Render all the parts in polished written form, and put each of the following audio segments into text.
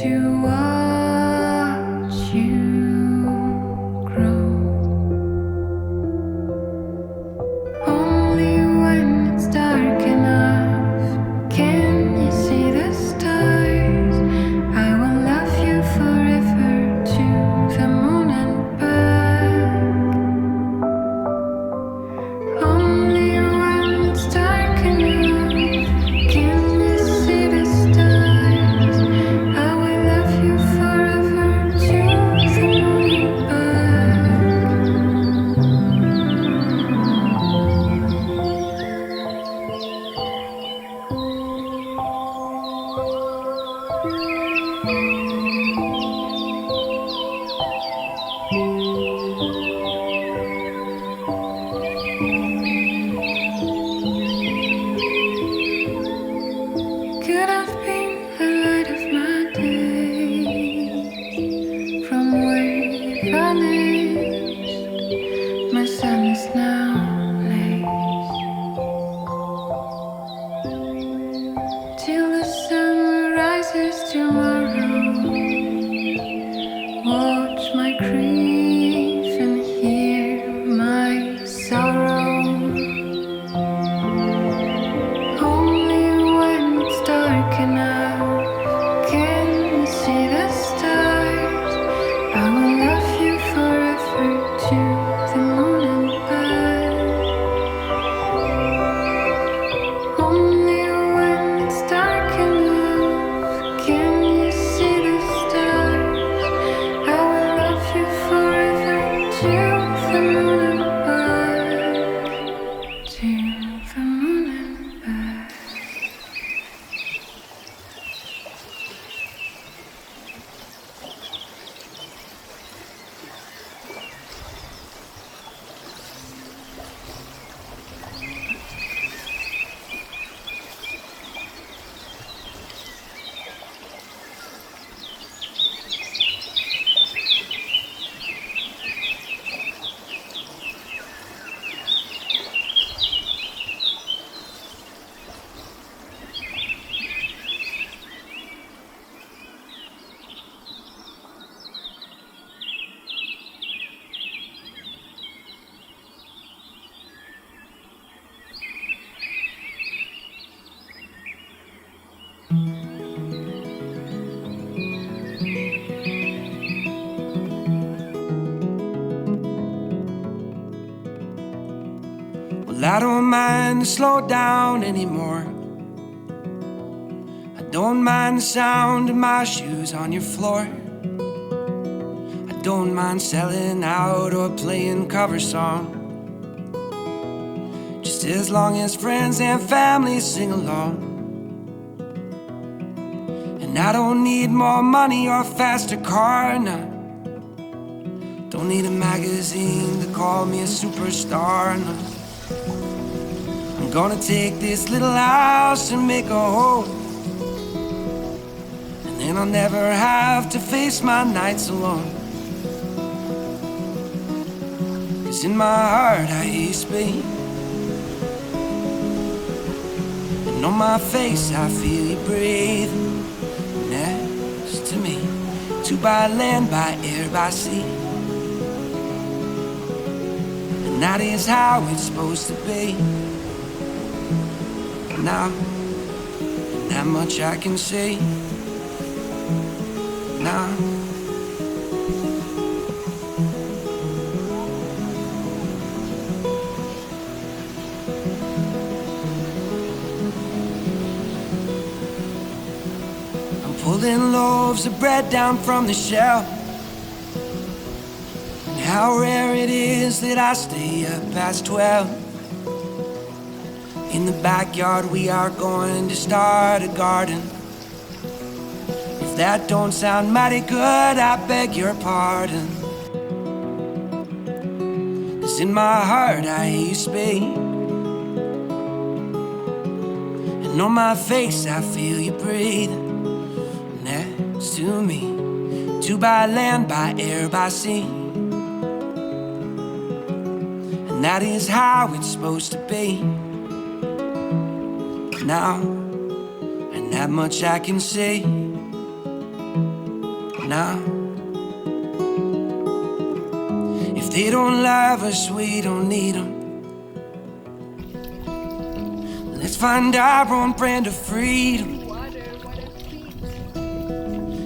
to watch you grow. Only when it's dark enough can you see the stars. I will love you forever to the moon and back. Only when it's dark enough can you see the stars. I will love you forever to the moon and back. Could have been the light of my day. From where you vanished, my sun is now late. Till the sun rises tomorrow, watch my grief and hear my sorrow. Only when it's dark enough can you see the stars. I will love you forever to the moon and back. Only when it's dark enough can you see the stars. I will love you forever to the moon and back. To the moon and back. Well, I don't mind to slow down anymore. I don't mind the sound of my shoes on your floor. I don't mind selling out or playing cover song, just as long as friends and family sing along. And I don't need more money or a faster car, no. Don't need a magazine to call me a superstar, no. I'm gonna take this little house and make a home, and then I'll never have to face my nights alone. 'Cause in my heart I hear you speak, and on my face I feel you breathe next to me. Two by land, by air, by sea, and that is how it's supposed to be. Now, that much I can say. Now, I'm pulling loaves of bread down from the shelf, and how rare it is that I stay up past 12. In the backyard we are going to start a garden. If that don't sound mighty good, I beg your pardon. 'Cause in my heart I hear you speak, and on my face I feel you breathe next to me. Two by land, by air, by sea, and that is how it's supposed to be. Now, and that much I can say. now. If they don't love us, we don't need them. Let's find our own brand of freedom.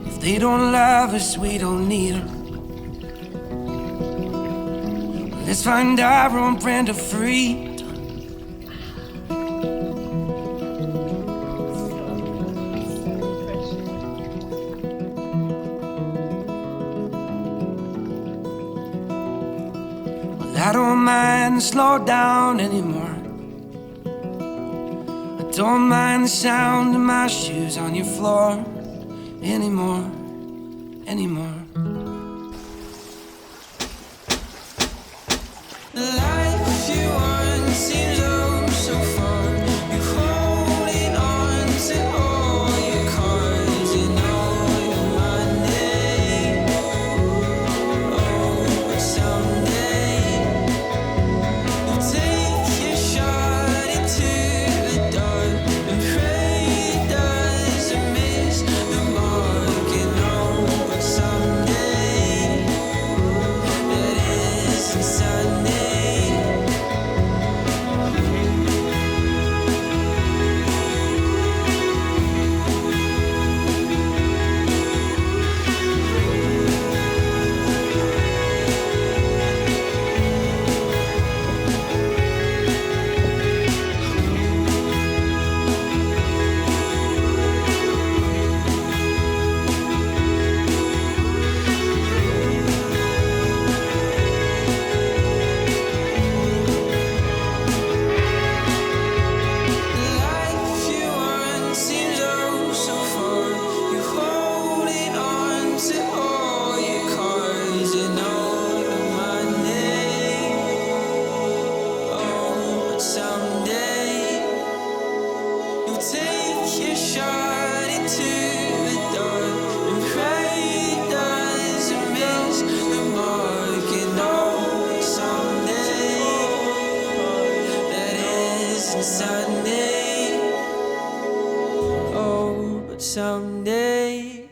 If they don't love us, we don't need them. Let's find our own brand of freedom. I don't mind the slow down anymore. I don't mind the sound of my shoes on your floor anymore. The life you want seems oh so far. You're holding on to all your cards and all your money. Oh, but someday you'll take your shot into the dark and pray it doesn't miss the mark. And oh, but someday that isn't Sunday. Take your shot into the dark and pray it doesn't miss the mark. And oh, someday that isn't Sunday. Oh, but someday.